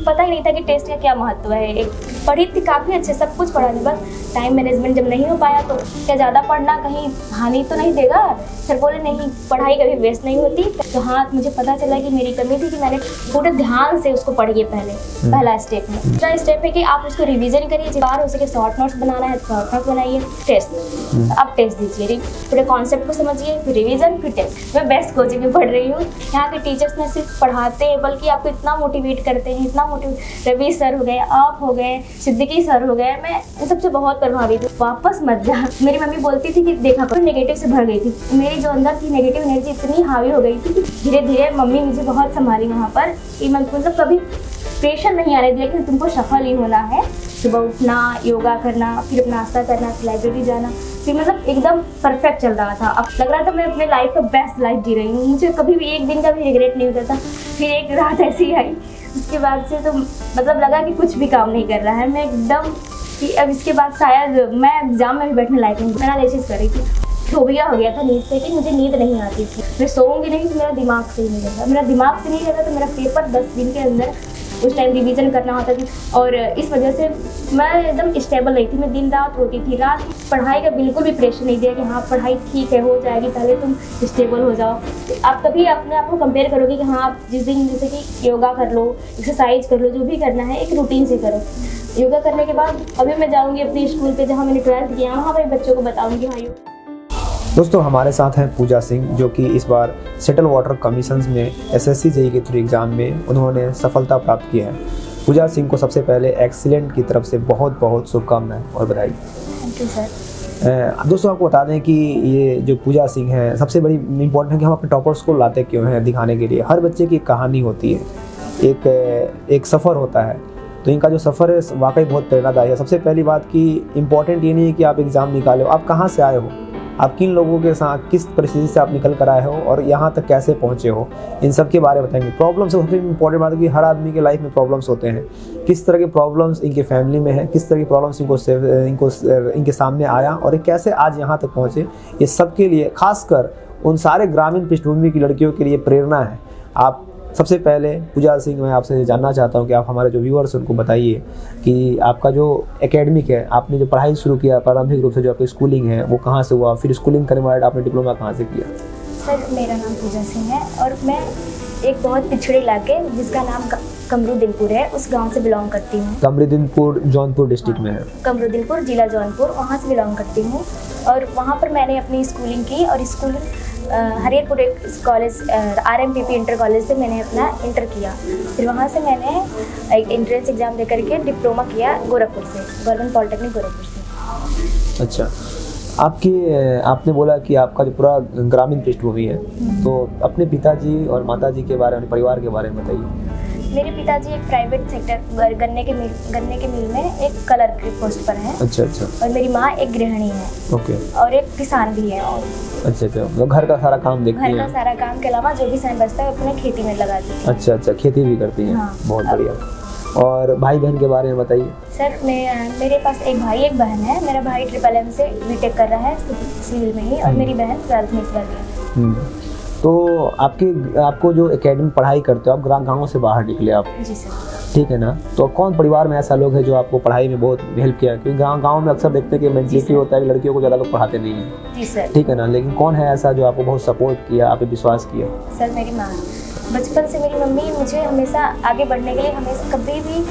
पता ही नहीं था कि टेस्ट का क्या महत्व है। एक पढ़ी थी काफ़ी अच्छे, सब कुछ पढ़ा थी, बस टाइम मैनेजमेंट जब नहीं हो पाया तो क्या ज़्यादा पढ़ना कहीं हानि तो नहीं देगा। फिर बोले नहीं, पढ़ाई कभी वेस्ट नहीं होती। तो हाँ, मुझे पता चला कि मेरी कमी थी कि मैंने पूरे ध्यान से उसको पढ़िए। पहला स्टेप है। दूसरा स्टेप है कि आप उसको रिवीजन करिए, जिस बार हो सके शॉर्ट नोट्स बनाना है शॉर्ट नोट्स बनाइए। टेस्ट, आप टेस्ट दीजिए, पूरे कॉन्सेप्ट को समझिए, फिर रिवीजन, फिर टेस्ट। मैं बेस्ट कोचिंग में पढ़ रही हूँ। यहाँ के टीचर्स न सिर्फ पढ़ाते हैं बल्कि आपको इतना मोटिवेट करते हैं, इतना मोटिवेट। रवि सर हो गए, आप हो गए, सिद्दीकी सर हो गए, मैं इन सबसे बहुत प्रभावित हूँ। वापस मत जा। मेरी मम्मी बोलती थी कि देखा करो, नेगेटिव से भर गई थी मेरी जो अंदर थी, नेगेटिव एनर्जी इतनी हावी हो गई थी कि धीरे धीरे मम्मी मुझे बहुत संभाली वहाँ पर कि मतलब कभी प्रेशर नहीं आने दिया कि तुमको सफल ही होना है। सुबह उठना, योगा करना, फिर अपना नाश्ता करना, फिर लाइब्रेरी जाना, फिर मतलब एकदम परफेक्ट चल रहा था। अब लग रहा था मैं अपने लाइफ का बेस्ट लाइफ जी रही हूँ। मुझे कभी भी एक दिन का भी रिग्रेट नहीं होता था। फिर एक रात ऐसी आई, उसके बाद से तो मतलब लगा कि कुछ भी काम नहीं कर रहा है। मैं एकदम कि अब इसके बाद शायद मैं एग्जाम में भी बैठने लायक नहीं। मैं एनालिसिस कर रही थी, फोबिया हो गया था नींद से कि मुझे नींद नहीं आती थी। मैं सोऊंगी नहीं तो मेरा दिमाग से ही नहीं रहता। मेरा दिमाग से नहीं रहता तो मेरा पेपर 10 दिन के अंदर उस टाइम रिवीजन करना होता था। और इस वजह से मैं एकदम स्टेबल नहीं थी। मैं दिन रात रोती थी। रात पढ़ाई का बिल्कुल भी प्रेशर नहीं दिया कि हाँ पढ़ाई ठीक है, हो जाएगी, पहले तुम स्टेबल हो जाओ। तो आप कभी अपने आप को कंपेयर करोगे कि हाँ आप जिस दिन जैसे कि योगा कर लो, एक्सरसाइज कर लो, जो भी करना है एक रूटीन से करो। योगा करने के बाद अभी मैं जाऊँगी अपने स्कूल पर जहाँ मैंने 12th किया, वहाँ पर बच्चों को बताऊँगी हाँ योगा। दोस्तों हमारे साथ हैं पूजा सिंह, जो कि इस बार सेटल वाटर कमीशंस में एसएससी जेईई के थ्रू एग्ज़ाम में उन्होंने सफलता प्राप्त की है। पूजा सिंह को सबसे पहले एक्सीलेंट की तरफ से बहुत बहुत शुभकामनाएं और बधाई। Thank you sir. दोस्तों आपको बता दें कि ये जो पूजा सिंह है, सबसे बड़ी इम्पोर्टेंट है कि हम अपने टॉपर्स को लाते क्यों हैं दिखाने के लिए। हर बच्चे की एक कहानी होती है, एक सफ़र होता है। तो इनका जो सफ़र है वाकई बहुत प्रेरणादायी है। सबसे पहली बात कि इम्पॉर्टेंट ये नहीं है कि आप एग्ज़ाम निकाले हो, आप कहाँ से आए हो, आप किन लोगों के साथ किस परिस्थिति से आप निकल कर आए हो और यहाँ तक कैसे पहुँचे हो, इन सब के बारे में बताएंगे। प्रॉब्लम्स सबसे इम्पोर्टेंट बात है कि हर आदमी के लाइफ में प्रॉब्लम्स होते हैं। किस तरह के प्रॉब्लम्स इनके फैमिली में है, किस तरह की प्रॉब्लम्स इनके सामने आया और कैसे आज यहाँ तक पहुँचे, ये सब के लिए खासकर उन सारे ग्रामीण पृष्ठभूमि की लड़कियों के लिए प्रेरणा है। आप सबसे पहले पूजा सिंह, मैं आपसे जानना चाहता हूं कि आप हमारे जो व्यूअर्स हैं उनको बताइए कि आपका जो एकेडमिक है, आपने जो पढ़ाई शुरू किया प्रारंभिक रूप से, जो आपकी स्कूलिंग है वो कहां से हुआ, फिर स्कूलिंग करने के बाद आपने डिप्लोमा कहां से किया? सर मेरा नाम पूजा सिंह है और मैं एक बहुत पिछड़े इलाके जिसका नाम कमरुद्दीनपुर है, उस गांव से बिलोंग करती हूँ। कमरुद्दीनपुर जौनपुर डिस्ट्रिक्ट में है। कमरुद्दीनपुर जिला जौनपुर, वहाँ से बिलोंग करती हूँ। और वहाँ पर मैंने अपनी स्कूलिंग की और स्कूलिंग हरियरपुर एक कॉलेज RMPP इंटर कॉलेज से मैंने अपना इंटर किया। फिर वहाँ से मैंने एक एंट्रेंस एग्ज़ाम दे करके डिप्लोमा किया गोरखपुर से, गवर्नमेंट पॉलिटेक्निक गोरखपुर से। अच्छा, आपने बोला कि आपका जो पूरा ग्रामीण पृष्ठभूमि है, तो अपने पिताजी और माताजी के बारे में, परिवार के बारे में बताइए। मेरे पिताजी एक प्राइवेट सेक्टर गन्ने के मिल में एक कलर की पोस्ट पर हैं। अच्छा अच्छा। और मेरी माँ एक गृहिणी है। ओके। और एक किसान भी है। और अच्छा अच्छा, मतलब घर का सारा काम देखती हैं? घर का सारा काम के अलावा जो भी समय बचता है अपने खेती में लगाती है। अच्छा अच्छा, खेती भी करती हैं। हाँ। बहुत बढ़िया। और भाई बहन के बारे में बताइए। सर मेरे पास एक भाई एक बहन है। मेरा भाई SSSM से BTech कर रहा है सिविल में ही, और मेरी बहन 12th में इस बार है। तो आपको जो एकेडमी पढ़ाई करते हो, आप गाँव से बाहर निकले आप? जी सर। ठीक है ना। तो कौन परिवार में ऐसा लोग है जो आपको पढ़ाई में बहुत हेल्प किया? क्योंकि गांव में अक्सर देखते हैं कि मेंटलिटी होता है कि लड़कियों को ज़्यादा लोग पढ़ाते नहीं हैं। जी सर। ठीक है ना, लेकिन कौन है ऐसा जो आपको बहुत सपोर्ट किया, आप पे विश्वास किया? सर मेरी माँ। बचपन से मेरी मम्मी मुझे हमेशा आगे बढ़ने के लिए, हमेशा कभी भी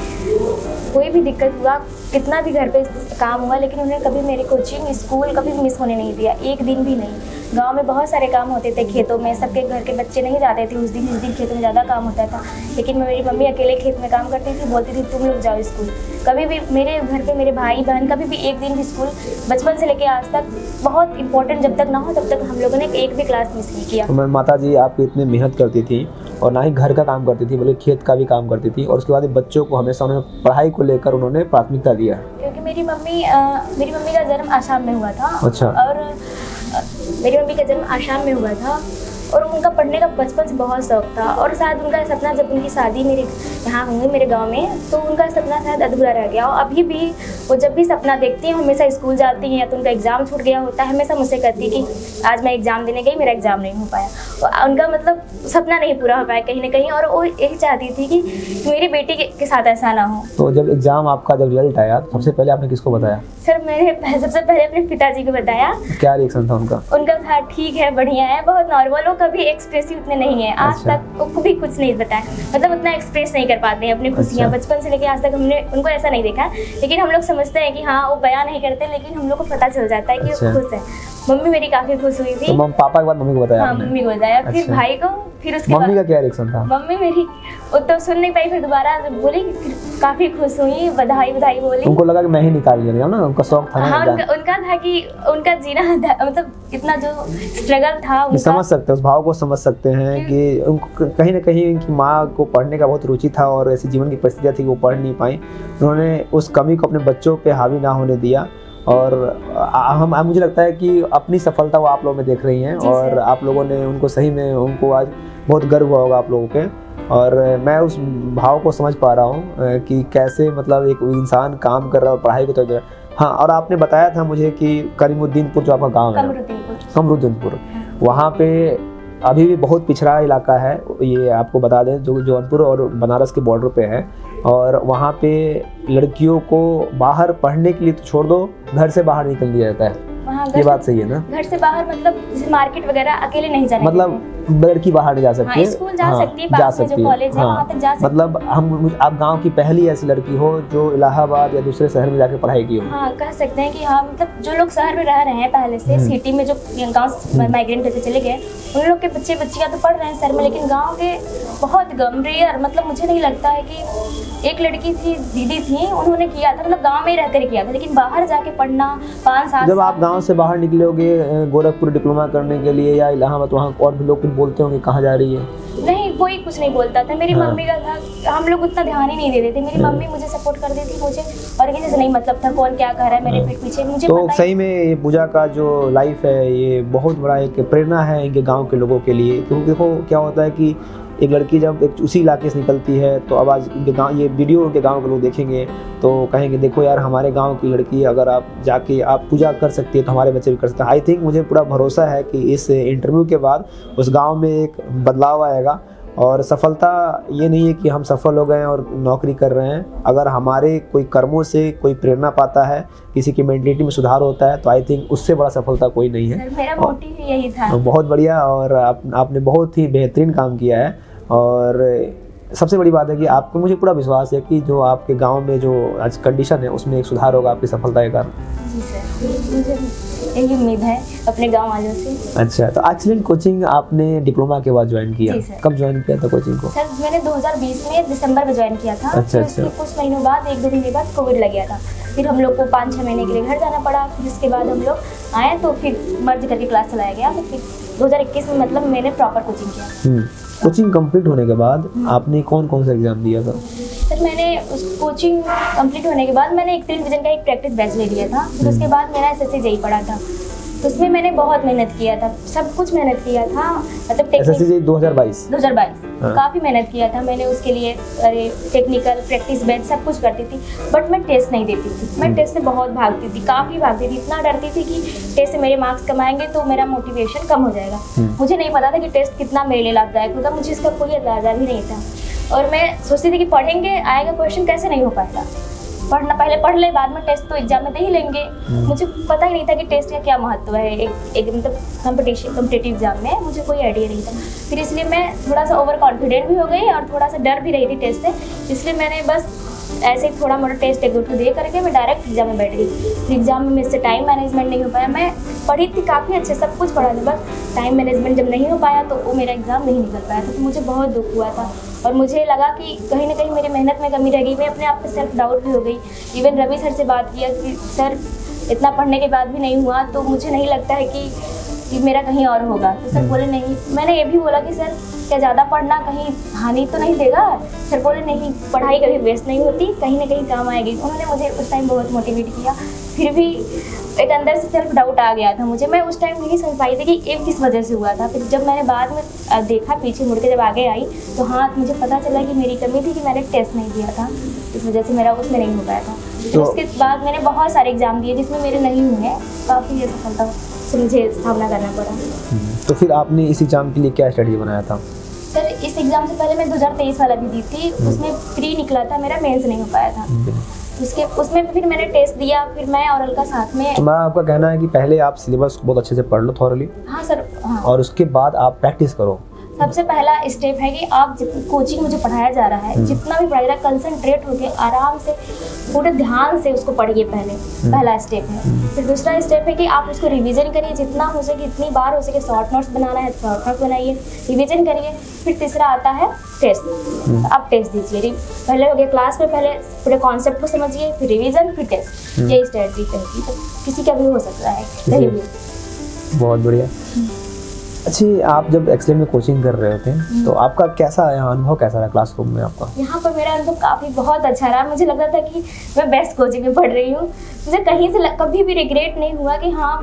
कोई भी दिक्कत हुआ, कितना भी घर पे काम हुआ, लेकिन उन्हें कभी मेरे कोचिंग स्कूल कभी मिस होने नहीं दिया, एक दिन भी नहीं। गांव में बहुत सारे काम होते थे, खेतों में सबके घर के बच्चे नहीं जाते थे उस दिन खेतों में ज़्यादा काम होता था, लेकिन मेरी मम्मी अकेले खेत में काम करती थी, बोलती थी तुम लोग जाओ स्कूल। कभी भी मेरे घर पे मेरे भाई बहन कभी भी एक दिन भी स्कूल, बचपन से लेकर आज तक, बहुत इंपॉर्टेंट जब तक ना हो तब तक हम लोगों ने एक भी क्लास मिस नहीं किया। तो माता जी आपकी इतनी मेहनत करती थी और ना ही घर का काम करती थी बल्कि खेत का भी काम करती थी, और उसके बाद बच्चों को हमेशा उन्होंने पढ़ाई को लेकर उन्होंने प्राथमिकता दिया। क्योंकि मेरी मम्मी का जन्म आसाम में हुआ था। अच्छा। और मेरी मम्मी का जन्म आसाम में हुआ था और उनका पढ़ने का बचपन से बहुत शौक था, और शायद उनका सपना, जब उनकी शादी मेरे यहाँ हुई मेरे गांव में, तो उनका सपना शायद अधूरा रह गया। और अभी भी वो जब भी सपना देखती हैं, हमेशा स्कूल जाती हैं या तो उनका एग्ज़ाम छूट गया होता है, हमेशा मुझसे कहती कि आज मैं एग्ज़ाम देने गई, मेरा एग्ज़ाम नहीं हो पाया। उनका मतलब सपना नहीं पूरा हो पाया कहीं ना कहीं, और वो यही चाहती थी कि मेरी बेटी के साथ ऐसा ना हो। तो जब एग्जाम आपका जब रिजल्ट आया तो सबसे पहले आपने किसको बताया? सर मैंने सबसे पहले अपने पिताजी को बताया। क्या रिएक्शन था उनका? उनका था ठीक है, बढ़िया है, बहुत नॉर्मल, वो कभी एक्सप्रेसिव उतने नहीं है, आज अच्छा। तक वो कभी कुछ नहीं बताया, मतलब उतना एक्सप्रेस नहीं कर पाते हैं अपनी खुशियाँ। अच्छा। बचपन से लेके आज तक हमने उनको ऐसा नहीं देखा, लेकिन हम लोग समझते हैं कि हाँ वो बयान नहीं करते, लेकिन हम लोग को पता चल जाता है कि अच्छा। वो खुश है। मम्मी मेरी काफी खुश हुई थी। तो पापा के बाद मम्मी को बताया हाँ आपने? मम्मी को बताया, फिर अच्छा। भाई को, फिर उसके मम्मी बाद का क्या रिएक्शन था? मम्मी मेरी वो तो सुन नहीं पाई, फिर दोबारा बोली, काफी खुश हुई, बधाई बधाई बोली। उनको लगा कि मैं ही निकाल लिया ना, उनका शौक था ना हाँ एग्जाम। उनका था कि उनका जीना मतलब इतना जो स्ट्रगल था ये उनका। समझ सकते हैं, उस भाव को समझ सकते हैं कि उनको कहीं ना कहीं उनकी माँ को पढ़ने का बहुत रुचि था और ऐसी जीवन की परिस्थितियाँ थी कि वो पढ़ नहीं पाई। उन्होंने उस कमी को अपने बच्चों पे हावी ना होने दिया, और मुझे लगता है कि अपनी सफलता वो आप लोगों में देख रही हैं, और आप लोगों ने उनको सही में, उनको आज बहुत गर्व हुआ होगा आप लोगों पे। और मैं उस भाव को समझ पा रहा हूँ कि कैसे मतलब एक इंसान काम कर रहा है और पढ़ाई को तो। हाँ, और आपने बताया था मुझे कि करीमुद्दीनपुर जो आपका गांव है, कमरुद्दीनपुर, वहाँ पे अभी भी बहुत पिछड़ा इलाका है, ये आपको बता दें, जो जौनपुर और बनारस के बॉर्डर पे है। और वहाँ पे लड़कियों को बाहर पढ़ने के लिए तो छोड़ दो, घर से बाहर निकल दिया जाता है। ये बात सही है ना? घर से बाहर मतलब जैसे मार्केट वगैरह अकेले नहीं जाने, मतलब लड़की बाहर नहीं जा सकती है। स्कूल जा सकती है, पास में जो कॉलेज है वहाँ तक जा सकती है। मतलब आप गांव की पहली ऐसी लड़की हो जो इलाहाबाद या दूसरे शहर में जाके पढ़ाई की हो। हाँ, कह सकते हैं कि हाँ, मतलब जो लोग शहर में रह रहे हैं पहले से, सिटी में जो गांव माइग्रेंट होकर चले गए, उन लोग के बच्चे बच्चियाँ तो पढ़ रहे हैं शहर में, लेकिन गाँव के बहुत कम, रेयर। मतलब मुझे नहीं लगता है कि एक लड़की थी, दीदी थी, उन्होंने किया था, मतलब गाँव में ही रहकर किया था, लेकिन बाहर जाके पढ़ना 5-7। जब आप गाँव से बाहर निकलोगे गोरखपुर डिप्लोमा करने के लिए या इलाहाबाद, वहाँ और भी लोग कुछ बोलते होंगे कहाँ जा रही है? नहीं, कोई कुछ नहीं बोलता था। मेरी मम्मी का था, हम लोग उतना ध्यान ही नहीं देते थे। मेरी मम्मी मुझे सपोर्ट कर देती, मुझे और किसी से नहीं मतलब था कौन क्या कर रहा है मेरे पीठ पीछे, मुझे तो पता सही में ये पूजा का जो लाइफ है ये बहुत बड़ा एक प्रेरणा है इनके गांव के लोगों के लिए। क्योंकि देखो क्या होता है कि एक लड़की जब एक उसी इलाके से निकलती है, तो अब आज इनके गाँव, ये वीडियो उनके गांव के लोग देखेंगे तो कहेंगे देखो यार, हमारे गांव की लड़की अगर आप जाके आप पूजा कर सकती है तो हमारे बच्चे भी कर सकते हैं। आई थिंक मुझे पूरा भरोसा है कि इस इंटरव्यू के बाद उस गांव में एक बदलाव आएगा। और सफलता ये नहीं है कि हम सफल हो गए और नौकरी कर रहे हैं, अगर हमारे कोई कर्मों से कोई प्रेरणा पाता है, किसी की मेंटलिटी में सुधार होता है, तो आई थिंक उससे बड़ा सफलता कोई नहीं है। मेरा मोटिव यही था। बहुत बढ़िया, और आपने बहुत ही बेहतरीन काम किया है। और सबसे बड़ी बात है कि आपको, मुझे पूरा विश्वास है कि जो आपके गांव में जो आज कंडीशन है उसमें एक सुधार होगा आपकी सफलता के कारण। जी सर, मुझे यही उम्मीद है अपने गांव वालों से। अच्छा, तो एक्सीलेंट कोचिंग आपने डिप्लोमा के बाद ज्वाइन किया? कब ज्वाइन किया था कोचिंग को? सर मैंने 2020 में दिसंबर में ज्वाइन किया था। अच्छा, फिर उसके कुछ महीनों बाद, 1-2 महीने बाद कोविड लग गया था। फिर हम लोग को 5-6 महीने के लिए घर जाना पड़ा। जिसके बाद हम लोग आए तो फिर मर्ज करके क्लास चलाया गया। तो फिर 2021 में मतलब मैंने प्रॉपर कोचिंग किया। कोचिंग कंप्लीट होने के बाद आपने कौन कौन सा एग्जाम दिया था? सर मैंने उस कोचिंग कंप्लीट होने के बाद मैंने एक 3 डिवीजन का एक प्रैक्टिस बैच ले लिया था। फिर उसके बाद मेरा SSC JEE पढ़ा था, तो उसमें मैंने बहुत मेहनत किया था, सब कुछ मेहनत किया था। मतलब SSC JEE 2022 काफ़ी मेहनत किया था मैंने उसके लिए। अरे टेक्निकल प्रैक्टिस बैच सब कुछ करती थी, बट मैं टेस्ट नहीं देती थी। मैं टेस्ट से बहुत भागती थी, काफ़ी भागती थी, इतना डरती थी कि टेस्ट से मेरे मार्क्स कम आएंगे तो मेरा मोटिवेशन कम हो जाएगा। मुझे नहीं पता था कि टेस्ट कितना मेरे लिए लाभदायक होगा, मुझे इसका कोई अंदाजा भी नहीं था। और मैं सोचती थी कि पढ़ेंगे, आएगा क्वेश्चन, कैसे नहीं हो पाएगा। पढ़ना, पहले पढ़ ले, बाद में टेस्ट तो एग्जाम में दे ही लेंगे। मुझे पता ही नहीं था कि टेस्ट का क्या महत्व है एक मतलब कॉम्पिटिटिव एग्जाम में, मुझे कोई आइडिया नहीं था। फिर इसलिए मैं थोड़ा सा ओवर कॉन्फिडेंट भी हो गई और थोड़ा सा डर भी रही थी टेस्ट से। इसलिए मैंने बस ऐसे ही थोड़ा मोटा टेस्ट 1-2 दे करके मैं डायरेक्ट एग्जाम में बैठ गई। एग्जाम में मेरे से टाइम मैनेजमेंट नहीं हो पाया। मैं पढ़ी थी काफ़ी अच्छे, सब कुछ पढ़ा था, बस टाइम मैनेजमेंट जब नहीं हो पाया तो वो मेरा एग्ज़ाम नहीं निकल पाया था। तो मुझे बहुत दुख हुआ था और मुझे लगा कि कहीं ना कहीं मेरी मेहनत में कमी रह गई। मैं अपने आप पे सेल्फ डाउट भी हो गई। इवन रवि सर से बात किया कि सर इतना पढ़ने के बाद भी नहीं हुआ तो मुझे नहीं लगता है कि मेरा कहीं और होगा। तो सर बोले नहीं। मैंने ये भी बोला कि सर क्या ज़्यादा पढ़ना कहीं हानि तो नहीं देगा? सर बोले नहीं, पढ़ाई कभी वेस्ट नहीं होती, कहीं ना कहीं काम आएगी। उन्होंने मुझे उस टाइम बहुत मोटिवेट किया। फिर भी एक अंदर से सेल्फ डाउट आ गया था मुझे। मैं उस टाइम नहीं समझ पाई थी कि ये किस वजह से हुआ था। फिर जब मैंने बाद में देखा, पीछे मुड़ के जब आगे आई, तो हाँ मुझे पता चला कि मेरी कमी थी कि मैंने टेस्ट नहीं दिया था, इस वजह से मेरा उसमें नहीं हो पाया था। फिर उसके बाद मैंने बहुत सारे एग्जाम दिए जिसमें मेरे नहीं हुए। काफ़ी असफलता से मुझे सामना करना पड़ा। तो फिर आपने इस एग्ज़ाम के लिए क्या स्ट्रेटजी बनाया था? सर इस एग्ज़ाम से पहले मैं 2023 वाला भी दी थी, उसमें प्री निकला था मेरा, मेंस नहीं हो पाया था। उसमें फिर मैंने टेस्ट दिया, फिर मैं और अलका साथ में। तो मैं आपका कहना है कि पहले आप सिलेबस बहुत अच्छे से पढ़ लो थॉरली। हाँ सर, हाँ। और उसके बाद आप प्रैक्टिस करो। सबसे पहला स्टेप है कि आप कोचिंग मुझे पढ़ाया जा रहा है, जितना भी पढ़ाया जा रहा है कंसंट्रेट होके आराम से पूरे ध्यान से उसको पढ़िए पहले, पहला स्टेप है। फिर दूसरा स्टेप है कि आप उसको रिवीजन करिए, जितना हो सके इतनी बार हो सके। शॉर्ट नोट्स बनाना है शॉर्ट नोट्स बनाइए, रिवीजन करिए। फिर तीसरा आता है टेस्ट। आप टेस्ट दीजिए। पहले हो गया क्लास में, पहले पूरे कॉन्सेप्ट को समझिए, फिर रिवीजन, फिर टेस्ट। यही स्ट्रेटजी रहेगी, तो किसी का भी हो सकता है कहीं भी। बहुत बढ़िया। अच्छा, आप जब एक्सेलेंट में कोचिंग कर रहे होते हैं तो आपका कैसा यहाँ अनुभव कैसा रहा क्लासरूम में आपका? यहाँ पर मेरा अनुभव काफ़ी बहुत अच्छा रहा। मुझे लग रहा था कि मैं बेस्ट कोचिंग में पढ़ रही हूँ। मुझे कहीं से कभी भी रिग्रेट नहीं हुआ कि हाँ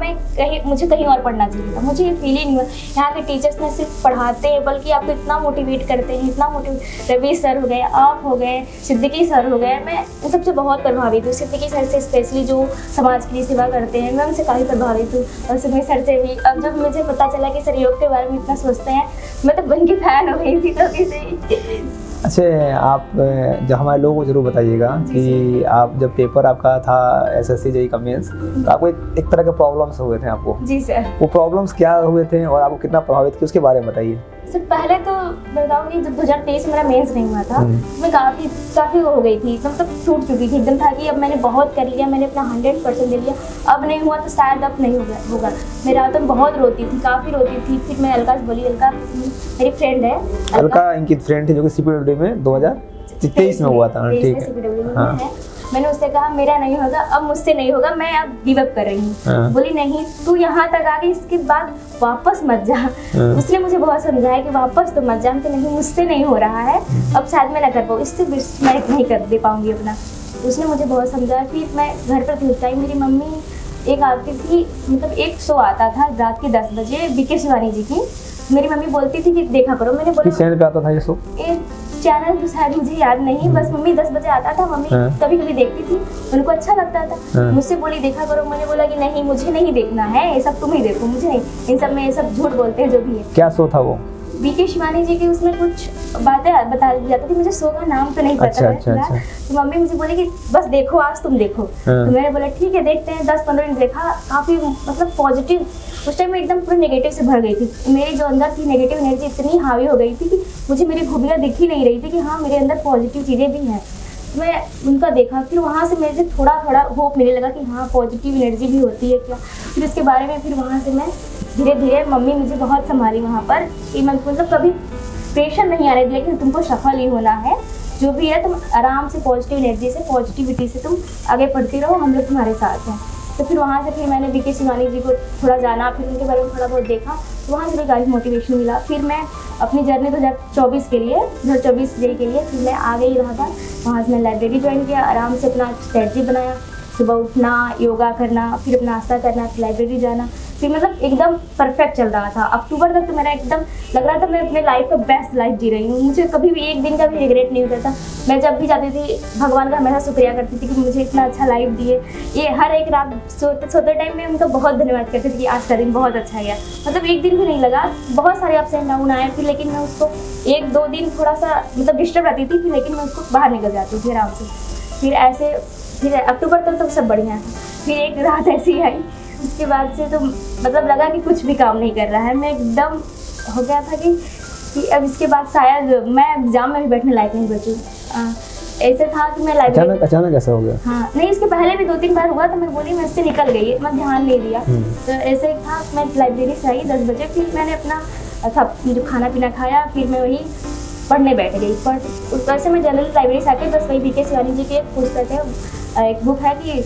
मुझे कहीं और पढ़ना चाहिए था। मुझे ये फील ही नहीं हुआ। यहाँ के टीचर्स ने सिर्फ पढ़ाते हैं, बल्कि आपको इतना मोटिवेट करते हैं, इतना मोटिवेट। रवि सर हो गए, आप हो गए, सिद्दीकी सर हो गए। मैं उन सबसे बहुत प्रभावित हूँ। सिद्दीकी सर से स्पेशली जो समाज के लिए सेवा करते हैं, मैं उनसे काफ़ी प्रभावित हूँ। और सुमित सर से भी। अब जब मुझे पता चला कि सर योग के बारे में इतना सोचते हैं, मैं तो बन की फैन हो गई थी तभी से ही। अच्छा, आप जब हमारे लोगों को जरूर बताइएगा कि आप जब पेपर आपका था एसएससी जेईई का मेंस, तो आपको एक तरह के प्रॉब्लम्स हुए थे आपको। जी सर। वो प्रॉब्लम्स क्या हुए थे और आपको कितना प्रभावित किया, उसके बारे में बताइए। सर पहले तो बताऊंगी, जब 2023 में मेरा मेंस नहीं हुआ था, मैं काफ़ी हो गई थी, मतलब टूट चुकी थी एकदम। था कि अब मैंने बहुत कर लिया, मैंने अपना 100% दे लिया, अब नहीं हुआ तो शायद अब नहीं होगा मेरा। तो बहुत रोती थी, काफ़ी रोती थी। फिर मैं अलका से बोली, अलका मेरी फ्रेंड है, अलका इनकी फ्रेंड थी जो कि सीपीडब्ल्यू में 2023 में हुआ था। ठीक है, हाँ। मैंने उससे कहा मेरा नहीं होगा, अब मुझसे नहीं होगा, मैं अब गिव अप कर रही हूँ। बोली नहीं, तू यहाँ तक आ गई, इसके बाद वापस मत जा। उसने मुझे बहुत समझाया कि वापस तो मत जा। तो नहीं, मुझसे नहीं हो रहा है, अब शायद मैं ना कर पाऊँ, इससे मैं नहीं कर दे पाऊँगी अपना। उसने मुझे बहुत समझाया। फिर मैं घर पर थी उस टाइम, मेरी मम्मी एक आती थी, मतलब एक शो आता था रात के 10 बजे बीके शिवानी जी की। मेरी मम्मी बोलती थी कि देखा करो। मैंने बोला चैनल पे आता था ये शो? चैनल तो शायद मुझे याद नहीं, बस मम्मी 10 बजे आता था, मम्मी कभी कभी देखती थी, उनको अच्छा लगता था। मुझसे बोली देखा करो। मैंने बोला कि नहीं, मुझे नहीं देखना है, ये सब तुम ही देखो, मुझे नहीं। इन सब में ये सब झूठ बोलते हैं जो भी है। क्या शो था वो? बीके शिवानी जी की, उसमें कुछ बातें बता दी जाती थी, मुझे शो का नाम तो नहीं पता है। तो मम्मी मुझे बोली कि बस देखो, आज तुम देखो। तो मैंने बोला ठीक है देखते हैं। 10-15 मिनट देखा, काफ़ी मतलब पॉजिटिव। उस टाइम में एकदम पूरी नेगेटिव से भर गई थी। मेरी जो अंदर थी नेगेटिव एनर्जी इतनी हावी हो गई थी कि मुझे मेरी खूबियाँ दिख ही नहीं रही थी कि हाँ मेरे अंदर पॉजिटिव चीज़ें भी हैं। मैं उनका देखा, फिर वहाँ से मेरे थोड़ा होप मिलने लगा कि हाँ पॉजिटिव एनर्जी भी होती है क्या। फिर इसके बारे में फिर वहाँ से मैं धीरे धीरे, मम्मी मुझे बहुत संभाली वहाँ पर कि मैं मतलब कभी प्रेशर नहीं आने दिया कि तुमको सफल ही होना है, जो भी है तुम आराम से पॉजिटिव एनर्जी से, पॉजिटिविटी से तुम आगे बढ़ती रहो, हम लोग तुम्हारे साथ हैं। तो फिर वहाँ से फिर मैंने बीके शिवानी जी को थोड़ा जाना, फिर उनके बारे में थोड़ा बहुत देखा, तो वहाँ से भी काफ़ी मोटिवेशन मिला। फिर मैं अपनी जर्नी 2024 के लिए, 2024 डे के लिए फिर मैं आ गई इलाहाबाद। वहाँ से मैं लाइब्रेरी ज्वाइन किया, आराम से अपना स्ट्रेटजी बनाया, सुबह उठना, योगा करना, फिर अपना नाश्ता करना, फिर लाइब्रेरी जाना। फिर मतलब एकदम परफेक्ट चल रहा था। अक्टूबर तक तो मेरा एकदम लग रहा था मैं अपने लाइफ का बेस्ट लाइफ जी रही हूँ। मुझे कभी भी एक दिन का भी रिग्रेट नहीं होता था। मैं जब भी जाती थी भगवान का हमेशा शुक्रिया करती थी कि मुझे इतना अच्छा लाइफ दिए। ये हर एक रात सोते टाइम में उनका बहुत धन्यवाद करती थी कि आज का दिन बहुत अच्छा गया। मतलब एक दिन भी नहीं लगा, बहुत सारे अप्स एंड डाउन आए फिर, लेकिन मैं उसको 1-2 दिन थोड़ा सा मतलब डिस्टर्ब रहती थी, फिर लेकिन मैं उसको बाहर निकल जाती थी आराम से। फिर ऐसे फिर अक्टूबर तक तो सब बढ़िया था। फिर एक रात ऐसी आई, उसके बाद से तो मतलब लगा कि कुछ भी काम नहीं कर रहा है। मैं एकदम हो गया था कि अब इसके बाद शायद मैं एग्जाम में भी बैठने लायक नहीं बचूँ। ऐसे था कि मैं लाइब्रेरी अचानक ऐसा हो गया। हाँ नहीं, इसके पहले भी 2-3 बार हुआ, तो मैं बोली मैं इससे निकल गई, मैं ध्यान नहीं दिया। तो ऐसे था, मैं लाइब्रेरी से आई 10 बजे, फिर मैंने अपना सब जो खाना पीना खाया, फिर मैं वही पढ़ने बैठ गई। वैसे मैं जनरल लाइब्रेरी से आके बस वही बीके शिवानी जी की एक पुस्तक है, एक बुक है कि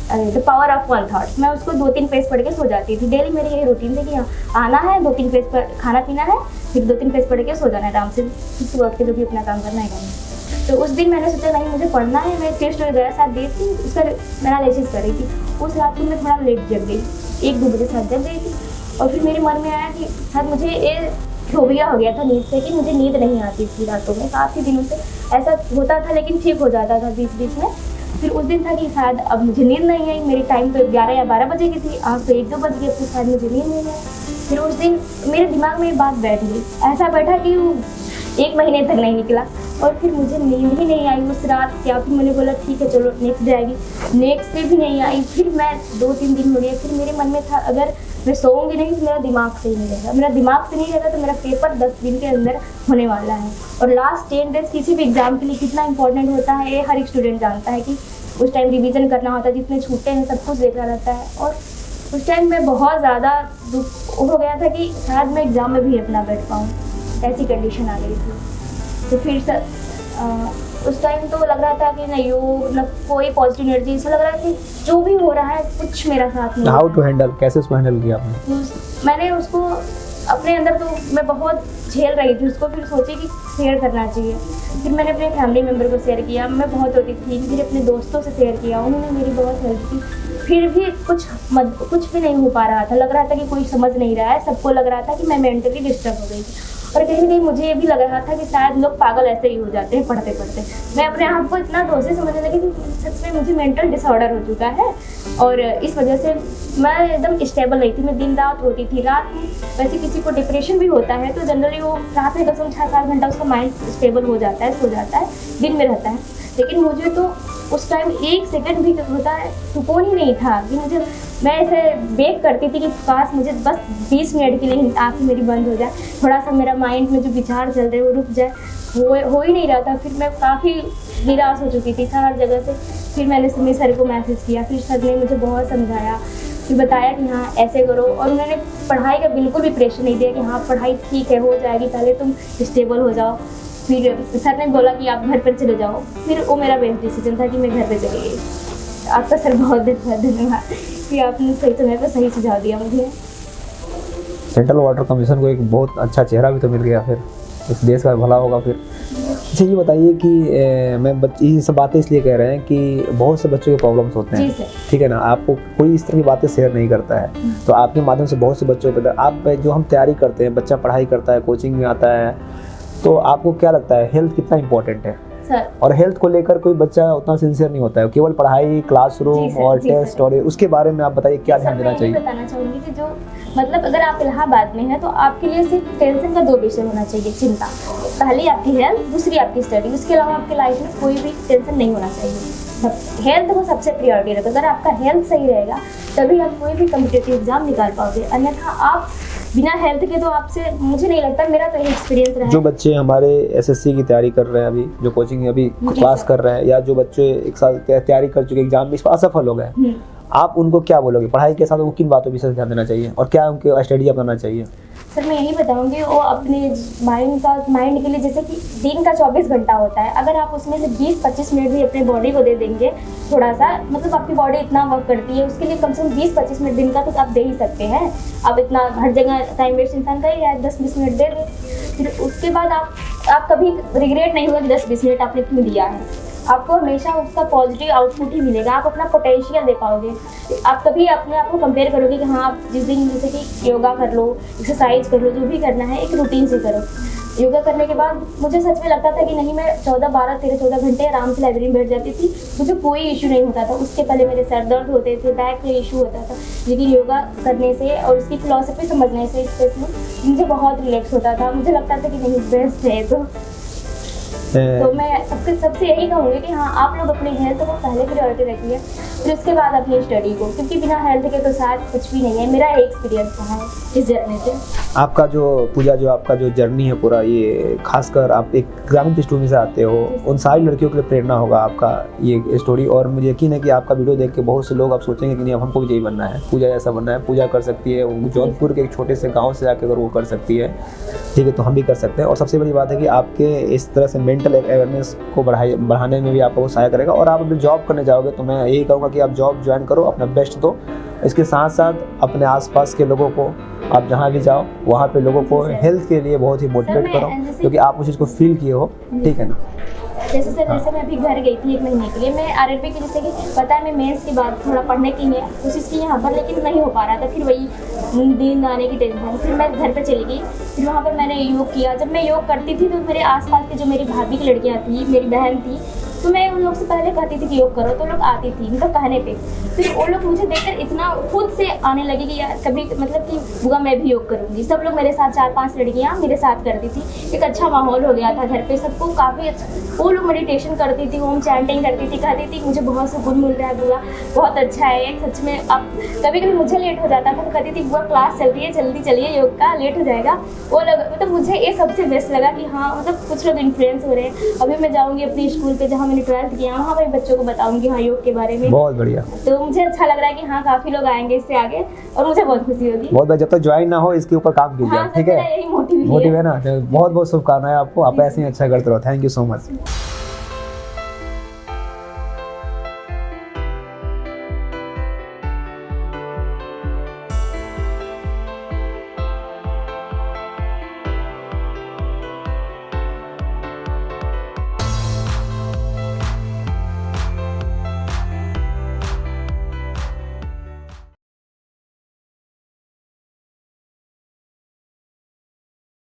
the power of one thought, मैं उसको 2-3 पेज पढ़ के सो जाती थी। डेली मेरी यही रूटीन थी कि आना है, 2-3 पेज पर खाना पीना है, फिर 2-3 पेज पढ़ के सो जाना है आराम से, फिर सुबह उठ के जो भी अपना काम करना है करना। तो उस दिन मैंने सोचा नहीं मुझे पढ़ना है। मैं टेस्ट वगैरह साथ दी थी, उसका मैं एनालिसिस कर रही थी। उस रात को मैं थोड़ा लेट जग गई, 1-2 बजे साथ जग गई थी। और फिर मेरे मन में आया कि शायद मुझे ये फोबिया हो गया था नींद से, कि मुझे नींद नहीं आती थी रातों में। काफ़ी दिनों से ऐसा होता था, लेकिन ठीक हो जाता था बीच में। फिर उस दिन था कि शायद अब मुझे नींद नहीं आई। मेरी टाइम तो 11 या 12 बजे की थी, आज तो 1-2 बज गए, फिर शायद मुझे नींद नहीं आई। फिर उस दिन मेरे दिमाग में ये बात बैठ गई, ऐसा बैठा कि वो 1 महीने तक नहीं निकला और फिर मुझे नींद ही नहीं आई उस रात क्या। फिर मैंने बोला ठीक है चलो नेक्स्ट डे आएगी, नेक्स्ट डे भी नहीं आई। फिर मैं 2-3 दिन हो गए, फिर मेरे मन में था अगर मैं सोऊंगी नहीं तो मेरा दिमाग सही नहीं रहेगा, मेरा दिमाग से नहीं रहेगा तो मेरा पेपर 10 दिन के अंदर होने वाला है। और लास्ट 10 डेज किसी भी एग्जाम के लिए कितना इंपॉर्टेंट होता है ये हर एक स्टूडेंट जानता है कि उस टाइम रिवीजन करना होता है, जितने छूटे हैं सब कुछ देखना रहता है। और उस टाइम मैं बहुत ज़्यादा दुख हो गया था कि शायद मैं एग्ज़ाम में भी अपना बैठ पाऊँ, ऐसी कंडीशन आ गई थी। तो फिर उस टाइम तो लग रहा था कि नहीं ना कोई पॉजिटिव एनर्जी, ऐसा लग रहा है कि जो भी हो रहा है कुछ मेरा साथ नहीं। हाउ टू हैंडल, कैसे उसको हैंडल किया आपने? मैंने उसको अपने अंदर तो मैं बहुत झेल रही थी उसको, फिर सोची कि शेयर करना चाहिए। फिर मैंने अपने फैमिली मेम्बर को शेयर किया, मैं बहुत रोती थी। फिर अपने दोस्तों से शेयर किया, उन्होंने मेरी बहुत हेल्प की। फिर भी कुछ भी नहीं हो पा रहा था, लग रहा था कि कोई समझ नहीं रहा है, सबको लग रहा था कि मैं मेंटली डिस्टर्ब हो गई थी। और कहीं नहीं मुझे ये भी लग रहा था कि शायद लोग पागल ऐसे ही हो जाते हैं पढ़ते पढ़ते। मैं अपने आप को इतना दोषी समझने लगी कि सच में मुझे मेंटल डिसऑर्डर हो चुका है और इस वजह से मैं एकदम स्टेबल नहीं थी। मैं दिन रात रोती थी। रात में वैसे किसी को डिप्रेशन भी होता है तो जनरली वो रात में 6-7 घंटा उसका माइंड स्टेबल हो जाता है, सो जाता है, दिन में रहता है। लेकिन मुझे तो उस टाइम 1 सेकंड भी होता है सुकून ही नहीं था कि मैं ऐसे बेक करती थी कि काश मुझे बस 20 मिनट के लिए आँखें मेरी बंद हो जाए, थोड़ा सा मेरा माइंड में जो विचार चल रहे वो रुक जाए, हो ही नहीं रहा था। फिर मैं काफ़ी निराश हो चुकी थी हर जगह से। फिर मैंने सुमित सर को मैसेज किया, फिर सर ने मुझे बहुत समझाया, फिर बताया कि हाँ ऐसे करो। और उन्होंने पढ़ाई का बिल्कुल भी प्रेशर नहीं दिया कि हाँ पढ़ाई ठीक है हो जाएगी, पहले तुम स्टेबल हो जाओ। फिर सर ने बोला कि आप घर पर चले जाओ। फिर वो मेरा बेस्ट डिसीजन था कि मैं घर पर चली गई। आपका सर बहुत धन्यवाद कि आपने सही समय पर सही सुझाव दिया मुझे। सेंट्रल वाटर कमीशन को एक बहुत अच्छा चेहरा भी तो मिल गया, फिर इस देश का भला होगा। फिर अच्छा ये बताइए कि ये सब बातें इसलिए कह रहे हैं कि बहुत से बच्चों के प्रॉब्लम्स होते हैं, ठीक है ना, आपको कोई इस तरह की बातें शेयर नहीं करता है, तो आपके माध्यम से बहुत से बच्चों को पता। आप जो हम तैयारी करते हैं, बच्चा पढ़ाई करता है, कोचिंग में आता है, तो आपको क्या लगता है हेल्थ कितना इंपॉर्टेंट है? सर और हेल्थ को लेकर कोई बच्चा उतना सिंसियर नहीं होता है, केवल पढ़ाई, क्लासरूम और टेस्ट, और उसके बारे में आप बताइए क्या ध्यान देना चाहिए? मैं बताना चाहूँगी कि जो मतलब अगर आप इलाहाबाद में हैं तो आपके लिए सिर्फ टेंशन का 2 विषय होना चाहिए, चिंता। पहली आपकी हेल्थ, दूसरी आपकी स्टडी। उसके अलावा आपकी लाइफ में कोई भी टेंशन नहीं होना चाहिए। हेल्थ को सबसे प्रायोरिटी रखो। अगर आपका हेल्थ सही रहेगा तभी आप कोई भी कॉम्पिटिटिव एग्जाम निकाल पाओगे, अन्यथा आप बिना हेल्थ के तो आपसे, मुझे नहीं लगता, मेरा तो एक्सपीरियंस रहा है। जो बच्चे हमारे एसएससी की तैयारी कर रहे हैं, अभी जो कोचिंग अभी क्लास कर रहे हैं, या जो बच्चे 1 साल तैयारी कर चुके एग्जाम में, इस पर असफल हो गए, आप उनको क्या बोलोगे? पढ़ाई के साथ उनको किन बातों पर विशेष ध्यान देना चाहिए और क्या उनके स्टडी अपनाना चाहिए? सर मैं यही बताऊंगी, वो अपने माइंड के लिए, जैसे कि दिन का 24 घंटा होता है, अगर आप उसमें से 20-25 मिनट भी अपने बॉडी को दे देंगे, थोड़ा सा, मतलब आपकी बॉडी इतना वर्क करती है, उसके लिए कम से कम 20-25 मिनट दिन का तो आप दे ही सकते हैं। अब इतना हर जगह टाइम वेस्ट इंसान का ही है, 10-20 मिनट दे दें। फिर उसके बाद आप कभी रिग्रेट नहीं होगा कि 10-20 मिनट आपने क्यों दिया है। आपको हमेशा उसका पॉजिटिव आउटपुट ही मिलेगा, आप अपना पोटेंशियल दे पाओगे। आप कभी अपने आप को कंपेयर करोगे कि हाँ आप जिस दिन जैसे कि योगा कर लो, एक्सरसाइज कर लो, जो भी करना है एक रूटीन से करो। योगा करने के बाद मुझे सच में लगता था कि नहीं, मैं 14 घंटे आराम से लाइब्रेरी में बैठ जाती थी, मुझे कोई इशू नहीं होता था। उसके पहले मेरे सर दर्द होते थे, बैक में इशू होता था, लेकिन योगा करने से और उसकी फिलॉसफी समझने से स्पेशली मुझे बहुत रिलैक्स होता था। मुझे लगता था कि नहीं बेस्ट है। तो मैं सबसे यही कहूँगी कि हाँ आप लोग अपनी हेल्थ को पहले प्रायोरिटी रखिए, फिर उसके बाद अपनी स्टडी को, क्योंकि बिना हेल्थ के तो शायद कुछ भी नहीं है। मेरा एक्सपीरियंस रहा है इस जर्नी से। आपका जो पूजा, जो आपका जो जर्नी है पूरा, ये खासकर आप एक ग्रामीण पृष्ठभूमि से आते हो, उन सारी लड़कियों के लिए प्रेरणा होगा आपका ये स्टोरी। और मुझे यकीन है कि आपका वीडियो देख के बहुत से लोग आप सोचेंगे कि नहीं अब हमको भी यही बनना है, पूजा जैसा बनना है। पूजा कर सकती है, जौनपुर के एक छोटे से गाँव से आकर अगर वो कर सकती है, ठीक है, तो हम भी कर सकते हैं। और सबसे बड़ी बात है कि आपके इस तरह से मेंटल अवेयरनेस को बढ़ाने में भी आपको वो सहायक करेगा। और आप अभी जॉब करने जाओगे तो मैं यही कहूँगा कि आप जॉब ज्वाइन करो, अपना बेस्ट दो। इसके साथ साथ अपने आसपास के लोगों को, आप जहाँ भी जाओ वहाँ पे लोगों को हेल्थ के लिए बहुत ही मोटिवेट करो, क्योंकि आप उस चीज़ को फील किए हो, ठीक है ना। जैसे सर, जैसे मैं अभी घर गई थी 1 महीने के लिए, मैं आरआरबी की, जैसे कि पता है मैं मेंस के बाद थोड़ा पढ़ने की है कोशिश की यहाँ पर, लेकिन नहीं हो पा रहा था। फिर वही नींद आने की टेंशन, फिर मैं घर पे चली गई। फिर वहाँ पर मैंने योग किया। जब मैं योग करती थी तो मेरे आसपास की जो मेरी भाभी की लड़कियाँ थी, मेरी बहन थी, तो मैं उन लोग से पहले कहती थी कि योग करो, तो लोग आती थी मतलब कहने पे। फिर वो लोग मुझे देखकर इतना खुद से आने लगे कि यार कभी मतलब कि बुआ मैं भी योग करूँगी। सब लोग मेरे साथ 4-5 लड़कियाँ मेरे साथ करती थी। एक अच्छा माहौल हो गया था घर पे, सबको काफ़ी अच्छा। वो लोग मेडिटेशन करती थी, ओम चैंटिंग करती थी, कहती थी मुझे बहुत सुकून मिल रहा है बुआ, बहुत अच्छा है ये सच में। अब कभी कभी मुझे लेट हो जाता था तो कहती थी बुआ क्लास चल रही है, जल्दी चलिए योग का, लेट हो जाएगा। वो लोग मतलब मुझे ये सबसे बेस्ट लगा कि हाँ मतलब कुछ लोग इन्फ्लुएंस हो रहे हैं। अभी मैं जाऊँगी अपनी स्कूल पे जहाँ मैंने 12th किया, वहाँ पर बच्चों को बताऊँगी हाँ योग के बारे में। बहुत बढ़िया। तो मुझे अच्छा लग रहा है कि हाँ काफ़ी लोग आएंगे इससे आगे और मुझे बहुत खुशी होगी। बहुत बढ़िया। जब तक ज्वाइन ना हो इसके ऊपर काम कीजिए, हाँ, ठीक मेरा है? यही मोटिव मोटिव है ना। बहुत बहुत शुभकामनाएं आपको, आप ऐसे ही अच्छा करते रहो। Thank you so much.